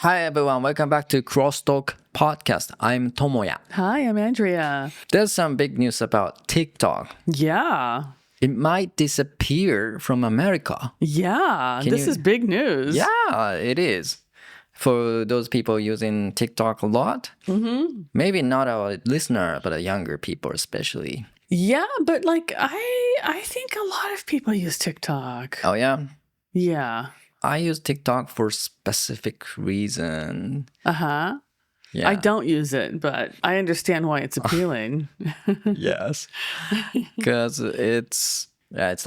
Hi everyone, welcome back to CrossTalk podcast. I'm Tomoya. Hi, I'm Andrea. There's some big news about TikTok. Yeah. It might disappear from America. Yeah. This is big news. Yeah, it is. For those people using TikTok a lot, maybe not our listener, but younger people especially. Yeah, but I think a lot of people use TikTok. Oh yeah? Yeah. I use TikTok for specific reason. Uh-huh. Yeah. I don't use it, but I understand why it's appealing. Yes. Because it's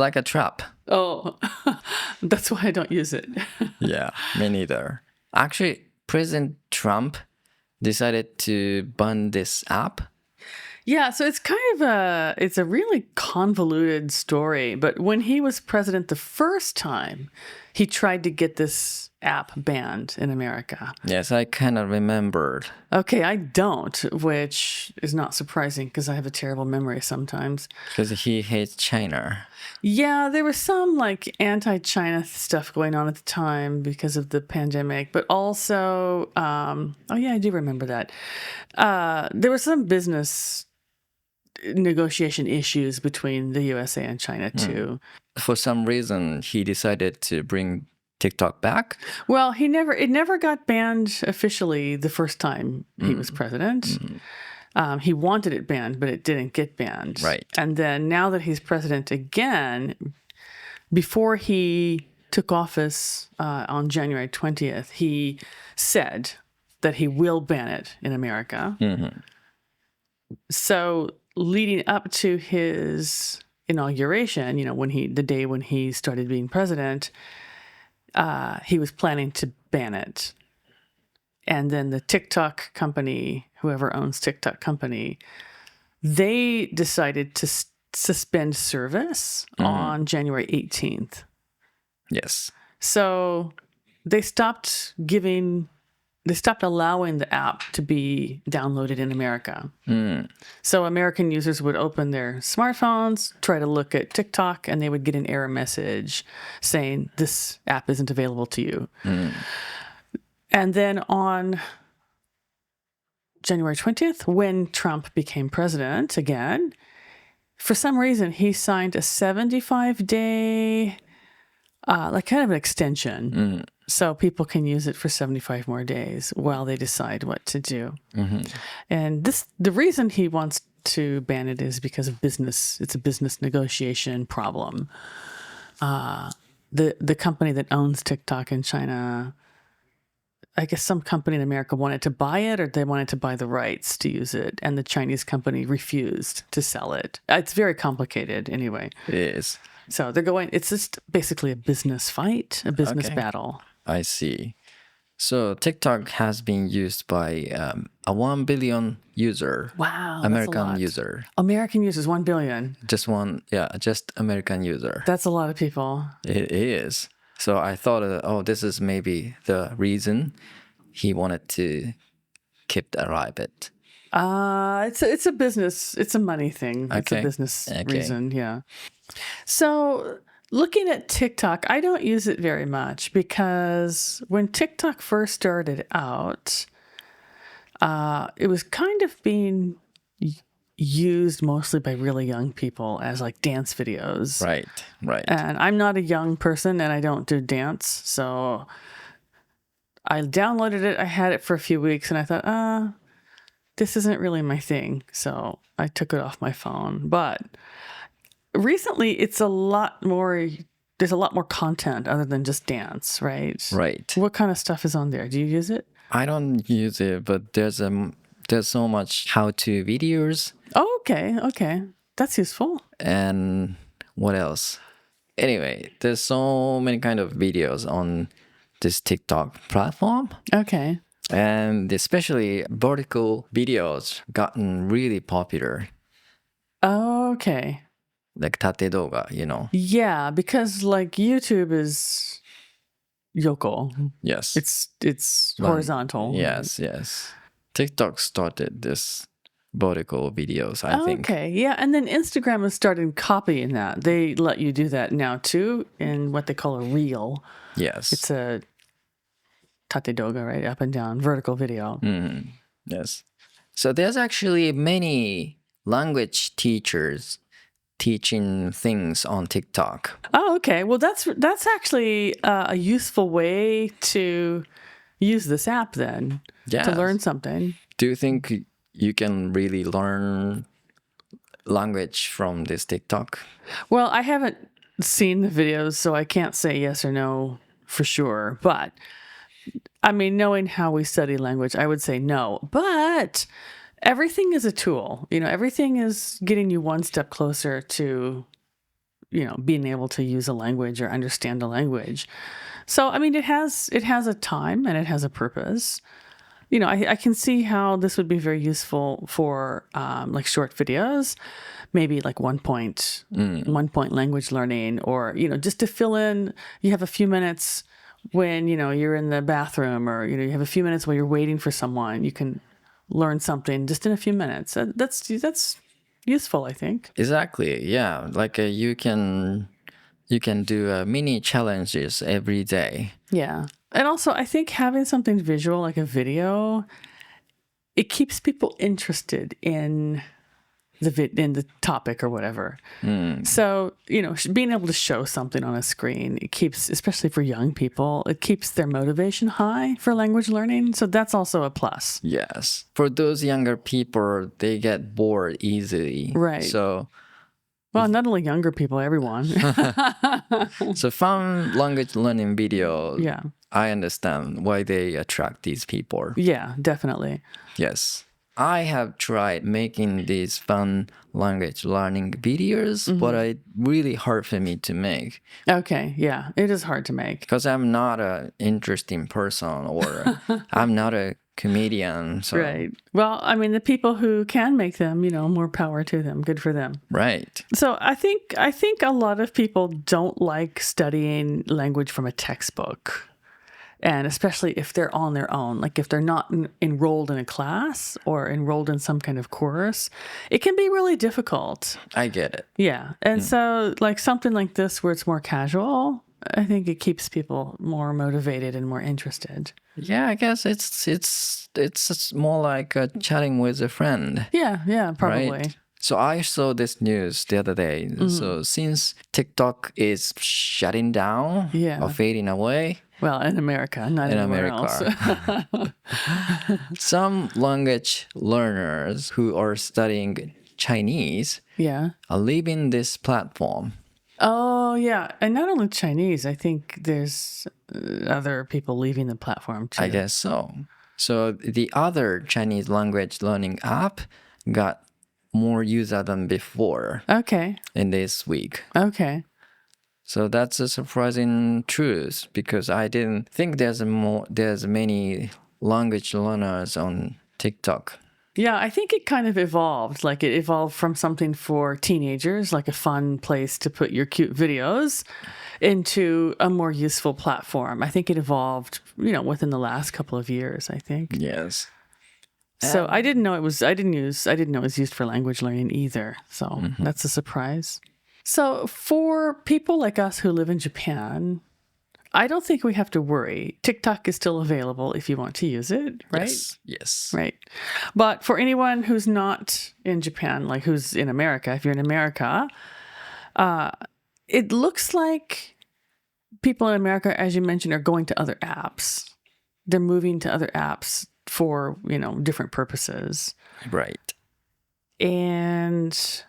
like a trap. Oh, that's why I don't use it. Yeah, me neither. Actually, President Trump decided to ban this app. Yeah, so it's it's a really convoluted story. But when he was president the first time, he tried to get this app banned in America. Yes, I kind of remembered. Okay, I don't, which is not surprising because I have a terrible memory sometimes. Because he hates China. Yeah, there was some anti-China stuff going on at the time because of the pandemic, but also, oh yeah, I do remember that. There was some business negotiation issues between the USA and China too. For some reason, he decided to bring TikTok back. Well, it never got banned officially the first time he was president. He wanted it banned, but it didn't get banned. Right. And then now that he's president again, before he took office on January 20th, he said that he will ban it in America. So leading up to his inauguration, the day when he started being president, he was planning to ban it. And then the TikTok company, whoever owns TikTok company, they decided to suspend service on January 18th. Yes. So they stopped allowing the app to be downloaded in America. So American users would open their smartphones, try to look at TikTok, and they would get an error message saying, this app isn't available to you. And then on January 20th, when Trump became president again, for some reason, he signed a 75-day, kind of an extension. So people can use it for 75 more days while they decide what to do. And the reason he wants to ban it is because of business. It's a business negotiation problem. The company that owns TikTok in China, I guess some company in America wanted to buy it, or they wanted to buy the rights to use it, and the Chinese company refused to sell it. It's very complicated anyway. It is. So it's just basically a business fight, a business battle. I see. So TikTok has been used by a 1 billion user. Wow. American that's a lot. user. American users, 1 billion. Just American user. That's a lot of people. It is. So I thought, this is maybe the reason he wanted to keep it alive. It's a business. It's a money thing. It's a business reason. Yeah. So looking at TikTok, I don't use it very much because when TikTok first started out, it was kind of being used mostly by really young people as dance videos. Right. And I'm not a young person and I don't do dance. So I downloaded it. I had it for a few weeks and I thought, this isn't really my thing. So I took it off my phone. But recently there's a lot more content other than just dance, right? Right. What kind of stuff is on there? Do you use it? I don't use it, but there's so much how-to videos. Oh, okay. That's useful. And what else? Anyway, there's so many kind of videos on this TikTok platform. Okay. And especially vertical videos gotten really popular. Okay. Like 縦動画, Yeah, because YouTube is yoko. Yes. It's horizontal. Yes. TikTok started this vertical videos, I think. Okay, yeah. And then Instagram has started copying that. They let you do that now too in what they call a reel. Yes. It's a tate doga, right? Up and down, vertical video. Yes. So there's actually many language teachers teaching things on TikTok. Oh, okay. Well, that's actually a useful way to use this app then to learn something. Do you think you can really learn language from this TikTok? Well, I haven't seen the videos, so I can't say yes or no for sure. But I mean, knowing how we study language, I would say no. But everything is a tool. Everything is getting you one step closer to, being able to use a language or understand a language. So, I mean, it has a time and it has a purpose. I can see how this would be very useful for like short videos, maybe like one point language learning, or, just to fill in, you have a few minutes when, you're in the bathroom, or, you have a few minutes while you're waiting for someone, you can learn something just in a few minutes. That's useful, I think. Exactly. Yeah. Like you can do mini challenges every day. Yeah. And also, I think having something visual like a video, it keeps people interested in the topic or whatever. So, being able to show something on a screen, it keeps, especially for young people, it keeps their motivation high for language learning. So that's also a plus. Yes. For those younger people, they get bored easily. Right. So, well, not only younger people, everyone. so fun language learning video. Yeah. I understand why they attract these people. Yeah, definitely. Yes. I have tried making these fun language learning videos, but it's really hard for me to make. Okay, yeah. It is hard to make. Because I'm not an interesting person, or I'm not a comedian. So. Right. Well, I mean, the people who can make them, more power to them. Good for them. Right. So I think a lot of people don't like studying language from a textbook. And especially if they're on their own, like if they're not enrolled in a class or enrolled in some kind of course, it can be really difficult. I get it. Yeah. And so like something like this where it's more casual, I think it keeps people more motivated and more interested. Yeah, I guess it's more like chatting with a friend. Yeah, probably. Right? So I saw this news the other day. So since TikTok is shutting down or fading away. Well, in America, not in anywhere America. else. Some language learners who are studying Chinese are leaving this platform. Oh, yeah. And not only Chinese, I think there's other people leaving the platform too. I guess so. So the other Chinese language learning app got more user than before. Okay. In this week. Okay. So that's a surprising truth, because I didn't think there's many language learners on TikTok. Yeah, I think it kind of evolved. Like it evolved from something for teenagers, like a fun place to put your cute videos, into a more useful platform. I think it evolved, within the last couple of years, I think. Yes. So I didn't know it was used for language learning either. So that's a surprise. So for people like us who live in Japan, I don't think we have to worry. TikTok is still available if you want to use it, right? Yes. Right. But for anyone who's not in Japan, like who's in America, if you're in America, it looks like people in America, as you mentioned, are going to other apps. They're moving to other apps for, different purposes. Right. And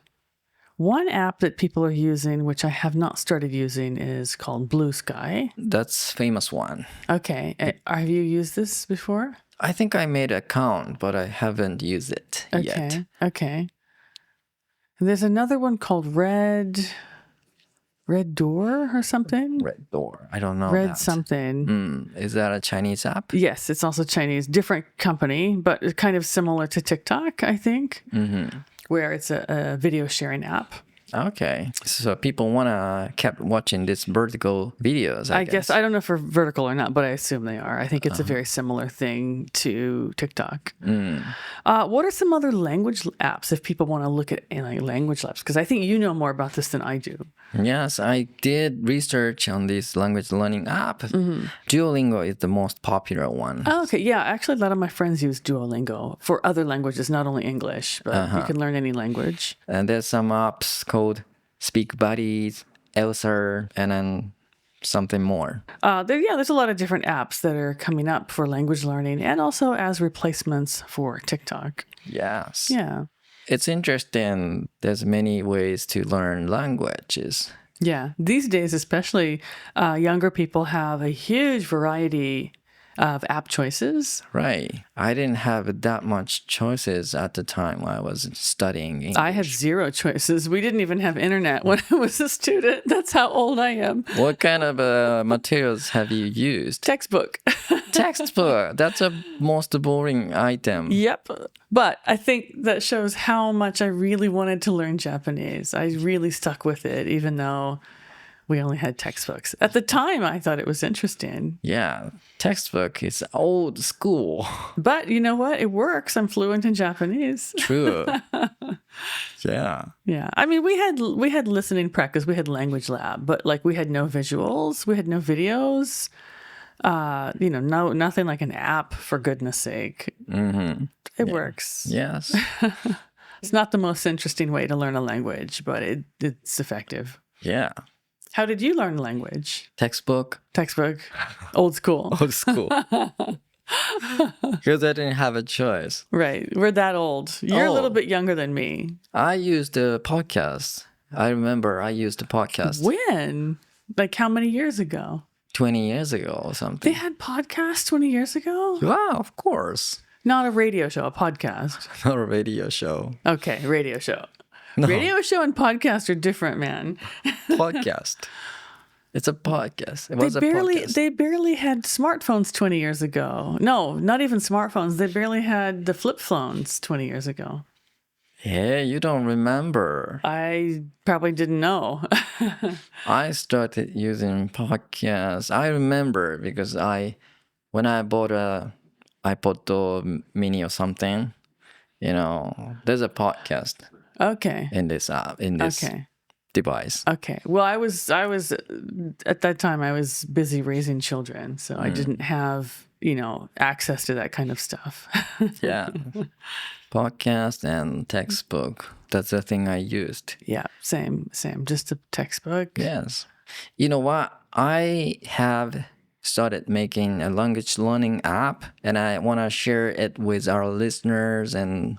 one app that people are using, which I have not started using, is called Blue Sky. That's a famous one. Okay. Have you used this before? I think I made an account, but I haven't used it yet. Okay. And there's another one called Red Door or something? Red Door. I don't know Red that. something. Is that a Chinese app? Yes, it's also Chinese. Different company, but kind of similar to TikTok, I think. Where it's a video sharing app. Okay. So people wanna keep watching these vertical videos, I guess. I don't know if they're vertical or not, but I assume they are. I think it's a very similar thing to TikTok. What are some other language apps if people want to look at language apps? Because I think you know more about this than I do. Yes, I did research on this language learning app. Duolingo is the most popular one. Oh, okay. Yeah, actually, a lot of my friends use Duolingo for other languages, not only English, but you can learn any language. And there's some apps called Speak Buddies, Elsa, and then something more. There's a lot of different apps that are coming up for language learning and also as replacements for TikTok. Yes. Yeah. It's interesting. There's many ways to learn languages. Yeah. These days, especially, younger people have a huge variety of app choices. Right. I didn't have that much choices at the time I was studying English. I had zero choices. We didn't even have internet when I was a student. That's how old I am. What kind of materials have you used? Textbook. Textbook. That's a most boring item. Yep. But I think that shows how much I really wanted to learn Japanese. I really stuck with it, even though we only had textbooks. At the time, I thought it was interesting. Yeah, textbook is old school. But you know what? It works. I'm fluent in Japanese. True. Yeah. Yeah. I mean, we had listening practice. We had language lab, but like we had no visuals. We had no videos. Nothing like an app, for goodness sake. It works. Yes. It's not the most interesting way to learn a language, but it's effective. Yeah. How did you learn language? Textbook. Old school. Old school. Because I didn't have a choice. Right. We're that old. You're a little bit younger than me. I used a podcast. I remember I used a podcast. When? Like how many years ago? 20 years ago or something. They had podcasts 20 years ago? Yeah, of course. Not a radio show, a podcast. Not a radio show. Okay, radio show. No. Radio show and podcast are different, man. Podcast. It's a podcast. It was a podcast. They barely had smartphones 20 years ago. No, not even smartphones. They barely had the flip phones 20 years ago. Yeah, you don't remember. I probably didn't know. I started using podcasts. I remember because when I bought a iPod mini or something, there's a podcast. Okay. In this app, in this device. Okay. Well, I was at that time I was busy raising children, so I didn't have, access to that kind of stuff. Yeah. Podcast and textbook. That's the thing I used. Yeah, same. Just a textbook. Yes. You know what? I have started making a language learning app, and I want to share it with our listeners and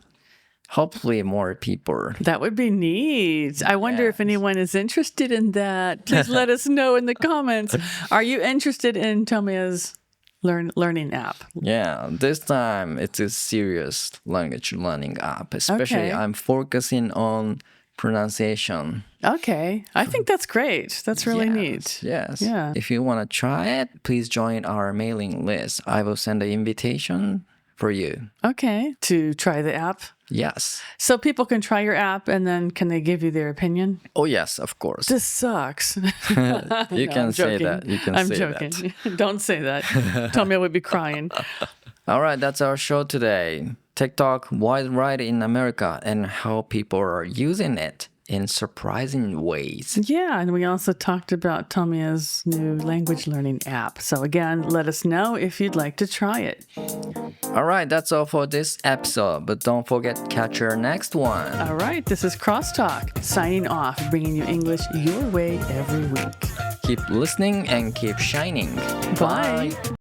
hopefully more people. That would be neat. I wonder if anyone is interested in that. Please let us know in the comments. Are you interested in Tomoya's learning app? Yeah, this time it's a serious language learning app. Especially I'm focusing on pronunciation. Okay. I think that's great. That's really neat. Yes. Yeah. If you want to try it, please join our mailing list. I will send an invitation for you. Okay. To try the app? Yes. So people can try your app and then can they give you their opinion? Oh, yes, of course. This sucks. You can say that. You can I'm say joking. that. Don't say that. Tomoya would be crying. All right, that's our show today. TikTok, why it's right in America and how people are using it in surprising ways. Yeah, and we also talked about Tomoya's new language learning app. So again, let us know if you'd like to try it. All right, that's all for this episode, but don't forget to catch our next one. All right, this is CrossTalk, signing off, bringing you English your way every week. Keep listening and keep shining. Bye.